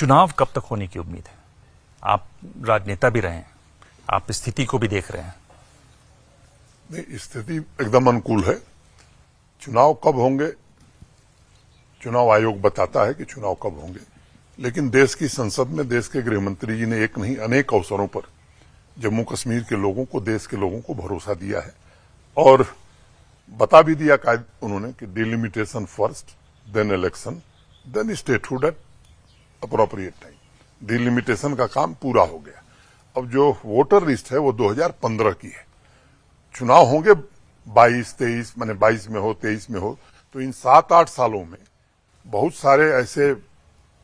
चुनाव कब तक होने की उम्मीद है? आप राजनेता भी रहे हैं, आप स्थिति को भी देख रहे हैं। नहीं, स्थिति एकदम अनुकूल है। चुनाव कब होंगे, चुनाव आयोग बताता है कि चुनाव कब होंगे, लेकिन देश की संसद में देश के गृह मंत्री जी ने एक नहीं अनेक अवसरों पर जम्मू कश्मीर के लोगों को, देश के लोगों को भरोसा दिया है और बता भी दिया उन्होंने कि delimitation first, then election, then statehood at appropriate time. Delimitation का काम पूरा हो गया। अब जो वोटर लिस्ट है वो 2015 की है। चुनाव होंगे 22-23, माने 22 में हो, 23 में हो, तो इन 7-8 सालों में बहुत सारे ऐसे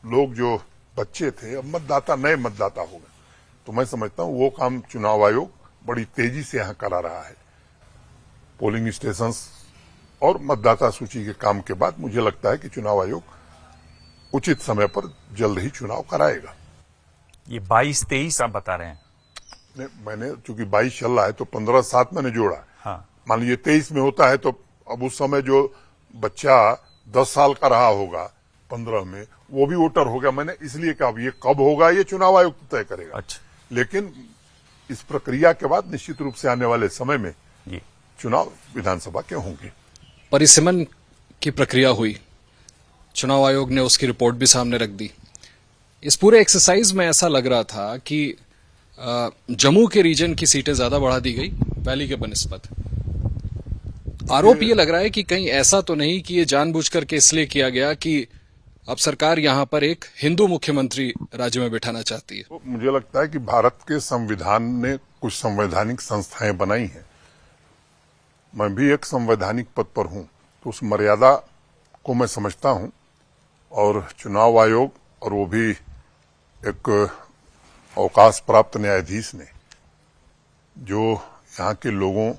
लोग जो बच्चे थे अब मतदाता, नए मतदाता हो गए। तो मैं समझता हूं वो काम चुनाव आयोग बड़ी तेजी से यहां करा रहा है। पोलिंग स्टेशंस और मतदाता सूची के काम के बाद मुझे लगता है कि चुनाव आयोग उचित समय पर जल्द ही चुनाव कराएगा। ये 22-23 आप बता रहे हैं? नहीं, मैंने चूंकि 22 चल रहा है तो 15-7 मैंने जोड़ा। हाँ। मान लीजिए 23 में होता है तो अब उस समय जो बच्चा 10 साल का रहा होगा 15 में, वो भी वोटर हो गया। मैंने इसलिए कहा ये कब होगा ये चुनाव आयोग तय करेगा। अच्छा। लेकिन इस प्रक्रिया के बाद निश्चित रूप से आने वाले समय में जी चुनाव विधानसभा के होंगे। परिसीमन की प्रक्रिया हुई, चुनाव आयोग ने उसकी रिपोर्ट भी सामने रख दी। इस पूरे एक्सरसाइज में ऐसा लग रहा था कि जम्मू के रीजन की सीटें ज्यादा बढ़ा दी गई वैली के बनिस्बत। आरोप ये लग रहा है कि कहीं ऐसा तो नहीं कि ये जानबूझ करके इसलिए किया गया कि अब सरकार यहां पर एक हिंदू मुख्यमंत्री राज्य में बिठाना चाहती है। तो मुझे लगता है कि भारत के संविधान ने कुछ संवैधानिक संस्थाएं बनाई हैं। मैं भी एक संवैधानिक पद पर हूं, तो उस मर्यादा को मैं समझता हूं और चुनाव आयोग और वो भी एक अवकाश प्राप्त न्यायाधीश ने जो यहाँ के लोगों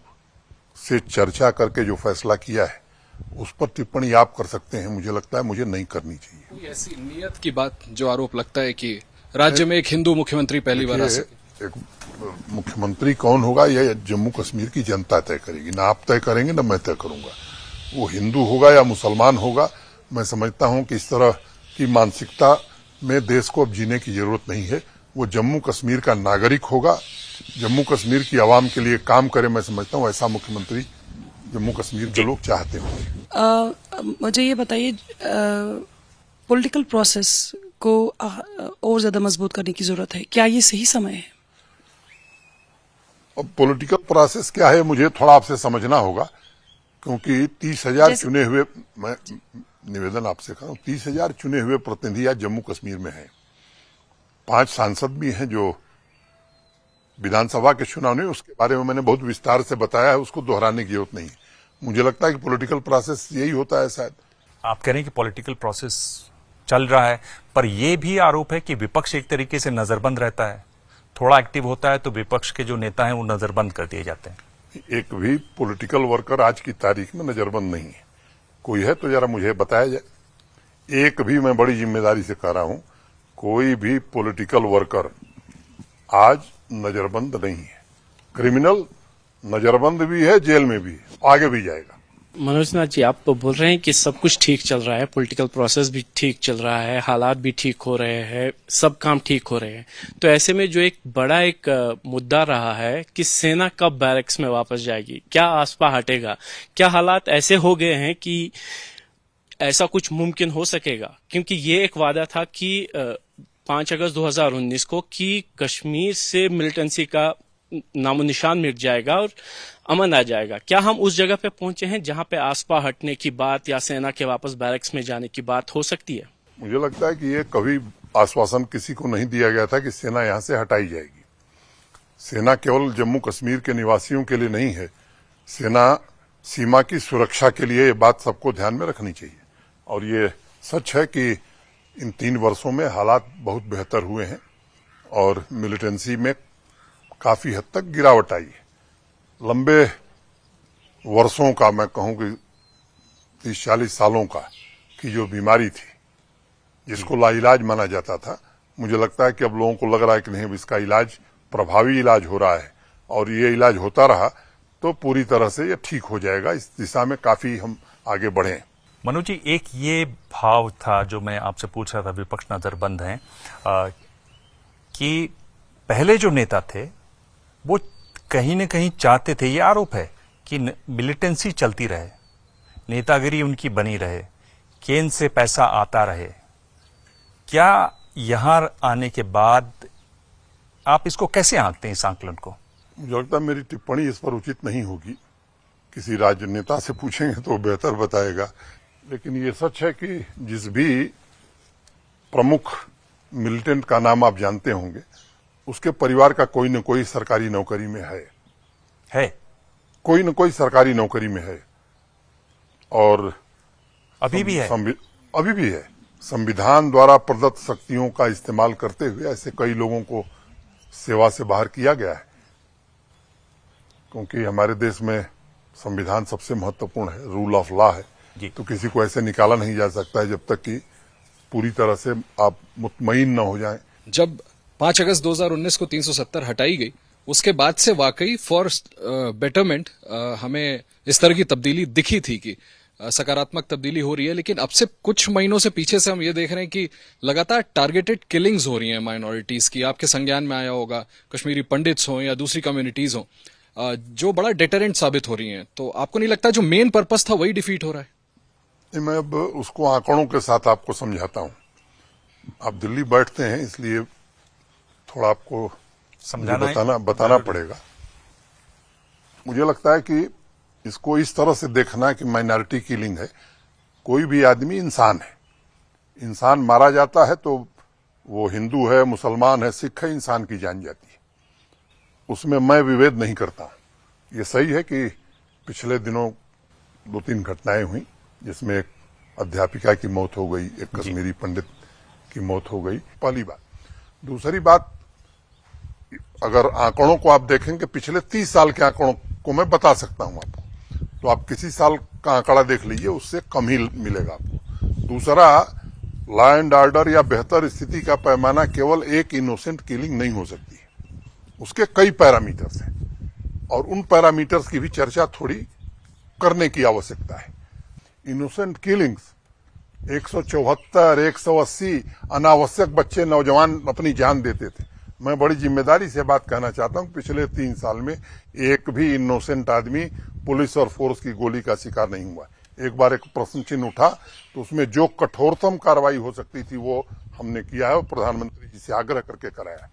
से चर्चा करके जो फैसला किया है उस पर टिप्पणी आप कर सकते हैं। मुझे लगता है मुझे नहीं करनी चाहिए। कोई ऐसी नियत की बात जो आरोप लगता है कि राज्य में एक हिंदू मुख्यमंत्री पहली बार आ सके? एक मुख्यमंत्री कौन होगा यह जम्मू कश्मीर की जनता तय करेगी, ना आप तय करेंगे ना मैं तय करूंगा। वो हिंदू होगा या मुसलमान होगा, मैं समझता हूं कि इस तरह की मानसिकता में देश को अब जीने की जरूरत नहीं है। वो जम्मू कश्मीर का नागरिक होगा, जम्मू कश्मीर की आवाम के लिए काम करे। मैं समझता हूं ऐसा मुख्यमंत्री जम्मू कश्मीर के लोग चाहते होंगे। मुझे ये बताइए, पॉलिटिकल प्रोसेस को और ज्यादा मजबूत करने की जरूरत है, क्या ये सही समय है? अब पॉलिटिकल प्रोसेस क्या है मुझे थोड़ा आपसे समझना होगा, क्योंकि 30,000 चुने हुए, मैं निवेदन आपसे कर रहा हूं, 30,000 चुने हुए प्रतिनिधि आज जम्मू कश्मीर में हैं। 5 सांसद भी हैं जो विधानसभा के चुनाव नहीं, उसके बारे में मैंने बहुत विस्तार से बताया है, उसको दोहराने की जरूरत नहीं है। मुझे लगता है कि पॉलिटिकल प्रोसेस यही होता है शायद। आप कह रहे हैं कि पॉलिटिकल प्रोसेस चल रहा है, पर यह भी आरोप है कि विपक्ष एक तरीके से नजरबंद रहता है। थोड़ा एक्टिव होता है तो विपक्ष के जो नेता हैं वो नजरबंद कर दिए जाते हैं। एक भी पॉलिटिकल वर्कर आज की तारीख में नजरबंद नहीं है। कोई है तो जरा मुझे बताया जाए। एक भी, मैं बड़ी जिम्मेदारी से कह रहा हूं, कोई भी पॉलिटिकल वर्कर आज नजरबंद नहीं है। क्रिमिनल नजरबंद भी है, जेल में भी है, आगे भी जाएगा। मनोज नाथ जी, आप तो बोल रहे हैं कि सब कुछ ठीक चल रहा है, पॉलिटिकल प्रोसेस भी ठीक चल रहा है, हालात भी ठीक हो रहे हैं, सब काम ठीक हो रहे हैं। तो ऐसे में जो एक बड़ा मुद्दा रहा है कि सेना कब बैरक्स में वापस जाएगी, क्या आसपा हटेगा, क्या हालात ऐसे हो गए हैं कि ऐसा कुछ मुमकिन हो सकेगा? क्योंकि ये एक वादा था कि 5 अगस्त 2019 को कि कश्मीर से मिलिटेंसी का नामो निशान मिट जाएगा और अमन आ जाएगा। क्या हम उस जगह पे पहुंचे हैं जहां पे आसपा हटने की बात या सेना के वापस बैरक्स में जाने की बात हो सकती है? मुझे लगता है कि ये कभी आश्वासन किसी को नहीं दिया गया था कि सेना यहां से हटाई जाएगी। सेना केवल जम्मू कश्मीर के निवासियों के लिए नहीं है, सेना सीमा की सुरक्षा के लिए, ये बात सबको ध्यान में रखनी चाहिए। और ये सच है कि इन 3 वर्षों में हालात बहुत बेहतर हुए हैं और मिलिटेंसी में काफी हद तक गिरावट आई है। लंबे वर्षों का, मैं कहूं कि 30-40 सालों का की जो बीमारी थी जिसको लाइलाज माना जाता था, मुझे लगता है कि अब लोगों को लग रहा है कि नहीं, अब इसका इलाज, प्रभावी इलाज हो रहा है और ये इलाज होता रहा तो पूरी तरह से ये ठीक हो जाएगा। इस दिशा में काफी हम आगे बढ़े। मनोज जी, एक ये भाव था जो मैं आपसे पूछ रहा था, विपक्ष नजरबंद है कि पहले जो नेता थे वो कहीं न कहीं चाहते थे, ये आरोप है कि मिलिटेंसी चलती रहे, नेतागिरी उनकी बनी रहे, केंद्र से पैसा आता रहे। क्या यहां आने के बाद आप इसको कैसे आंकते हैं, इस आंकलन को? मुझे लगता है मेरी टिप्पणी इस पर उचित नहीं होगी, किसी राजनेता से पूछेंगे तो बेहतर बताएगा। लेकिन ये सच है कि जिस भी प्रमुख मिलिटेंट का नाम आप जानते होंगे, उसके परिवार का कोई न कोई सरकारी नौकरी में है, कोई न कोई सरकारी नौकरी में है, और अभी भी है, अभी भी है। संविधान द्वारा प्रदत्त शक्तियों का इस्तेमाल करते हुए ऐसे कई लोगों को सेवा से बाहर किया गया है, क्योंकि हमारे देश में संविधान सबसे महत्वपूर्ण है, रूल ऑफ लॉ है। तो किसी को ऐसे निकाला नहीं जा सकता है जब तक कि पूरी तरह से आप मुतमईन न हो जाएं। जब 5 अगस्त 2019 को 370 हटाई गई, उसके बाद से वाकई फॉर बेटरमेंट हमें इस तरह की तब्दीली दिखी थी कि सकारात्मक तब्दीली हो रही है। लेकिन अब से कुछ महीनों से पीछे से हम ये देख रहे हैं कि लगातार टारगेटेड किलिंग्स हो रही हैं माइनॉरिटीज की। आपके संज्ञान में आया होगा, कश्मीरी पंडित्स हों या दूसरी कम्युनिटीज हों, जो बड़ा डेटरेंट साबित हो रही हैं। तो आपको नहीं लगता जो मेन पर्पस था वही डिफीट हो रहा है? मैं अब उसको आंकड़ों के साथ आपको समझाता हूं। आप दिल्ली बैठते हैं, इसलिए थोड़ा आपको बताना पड़ेगा। मुझे लगता है कि इसको इस तरह से देखना है कि माइनॉरिटी किलिंग है। कोई भी आदमी इंसान है, इंसान मारा जाता है तो वो हिंदू है, मुसलमान है, सिख है, इंसान की जान जाती है, उसमें मैं विभेद नहीं करता हूं। ये सही है कि पिछले दिनों 2-3 घटनाएं हुई जिसमें एक अध्यापिका की मौत हो गई, एक कश्मीरी पंडित की मौत हो गई, पहली बात। दूसरी बात, अगर आंकड़ों को आप देखेंगे, पिछले 30 साल के आंकड़ों को मैं बता सकता हूं आपको, तो आप किसी साल का आंकड़ा देख लीजिए, उससे कम ही मिलेगा आपको। दूसरा, लॉ एंड ऑर्डर या बेहतर स्थिति का पैमाना केवल एक इनोसेंट किलिंग नहीं हो सकती, उसके कई पैरामीटर्स हैं, और उन पैरामीटर्स की भी चर्चा थोड़ी करने की आवश्यकता है। इनोसेंट किलिंग्स 174, 180 अनावश्यक बच्चे, नौजवान अपनी जान देते थे। मैं बड़ी जिम्मेदारी से बात कहना चाहता हूं, पिछले 3 साल में एक भी इनोसेंट आदमी पुलिस और फोर्स की गोली का शिकार नहीं हुआ। एक बार एक प्रश्न चिन्ह उठा तो उसमें जो कठोरतम कार्रवाई हो सकती थी वो हमने किया है और प्रधानमंत्री जी से आग्रह करके कराया।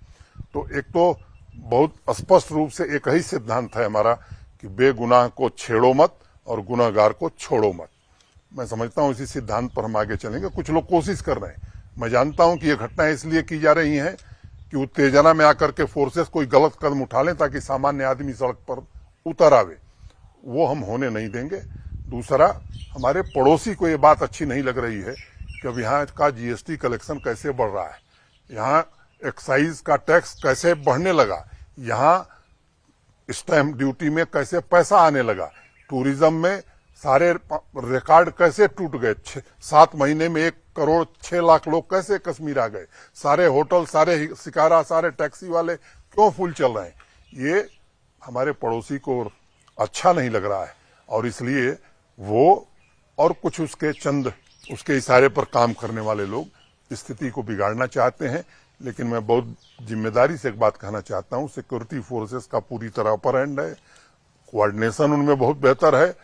तो एक तो बहुत स्पष्ट रूप से एक ही सिद्धांत है हमारा कि बेगुनाह को छेड़ो मत और गुनाहगार को छोड़ो मत। मैं समझता हूं इसी सिद्धांत पर हम आगे चलेंगे। कुछ लोग कोशिश कर रहे हैं, मैं जानता हूं कि ये घटनाएं इसलिए की जा रही हैं कि उत्तेजना में आकर के फोर्सेस कोई गलत कदम उठा लें ताकि सामान्य आदमी सड़क पर उतर आवे, वो हम होने नहीं देंगे। दूसरा, हमारे पड़ोसी को ये बात अच्छी नहीं लग रही है कि अब यहाँ का जीएसटी कलेक्शन कैसे बढ़ रहा है, यहाँ एक्साइज का टैक्स कैसे बढ़ने लगा, यहाँ स्टैंप ड्यूटी में कैसे पैसा आने लगा, टूरिज्म में सारे रिकॉर्ड कैसे टूट गए, 7 महीने में 1 करोड़ 6 लाख लोग कैसे कश्मीर आ गए, सारे होटल, सारे शिकारा, सारे टैक्सी वाले क्यों फुल चल रहे हैं। ये हमारे पड़ोसी को अच्छा नहीं लग रहा है और इसलिए वो और कुछ उसके इशारे पर काम करने वाले लोग स्थिति को बिगाड़ना चाहते हैं। लेकिन मैं बहुत जिम्मेदारी से एक बात कहना चाहता हूं, सिक्योरिटी फोर्सेस का पूरी तरह अपर हैंड है, कोऑर्डिनेशन उनमें बहुत बेहतर है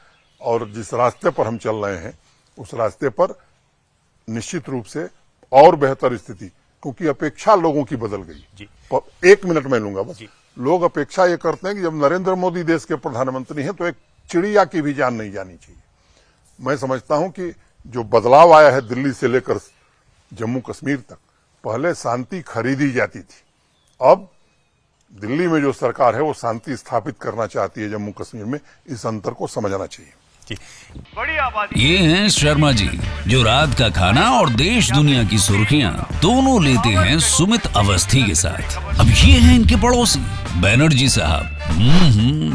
और जिस रास्ते पर हम चल रहे हैं उस रास्ते पर निश्चित रूप से और बेहतर स्थिति, क्योंकि अपेक्षा लोगों की बदल गई। 1 मिनट में लूंगा बस। लोग अपेक्षा ये करते हैं कि जब नरेंद्र मोदी देश के प्रधानमंत्री हैं तो एक चिड़िया की भी जान नहीं जानी चाहिए। मैं समझता हूं कि जो बदलाव आया है दिल्ली से लेकर जम्मू कश्मीर तक, पहले शांति खरीदी जाती थी, अब दिल्ली में जो सरकार है वो शांति स्थापित करना चाहती है जम्मू कश्मीर में। इस अंतर को समझना चाहिए। ये हैं शर्मा जी, जो रात का खाना और देश दुनिया की सुर्खियां दोनों लेते हैं सुमित अवस्थी के साथ। अब ये हैं इनके पड़ोसी बनर्जी साहब।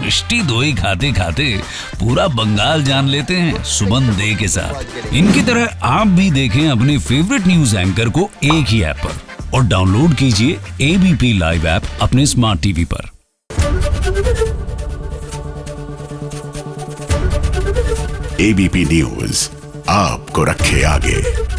मिष्टी दोई खाते खाते पूरा बंगाल जान लेते हैं सुमन दे के साथ। इनकी तरह आप भी देखें अपने फेवरेट न्यूज एंकर को एक ही ऐप पर और डाउनलोड कीजिए एबीपी लाइव ऐप अपने स्मार्ट टीवी पर। एबीपी न्यूज आपको रखे आगे।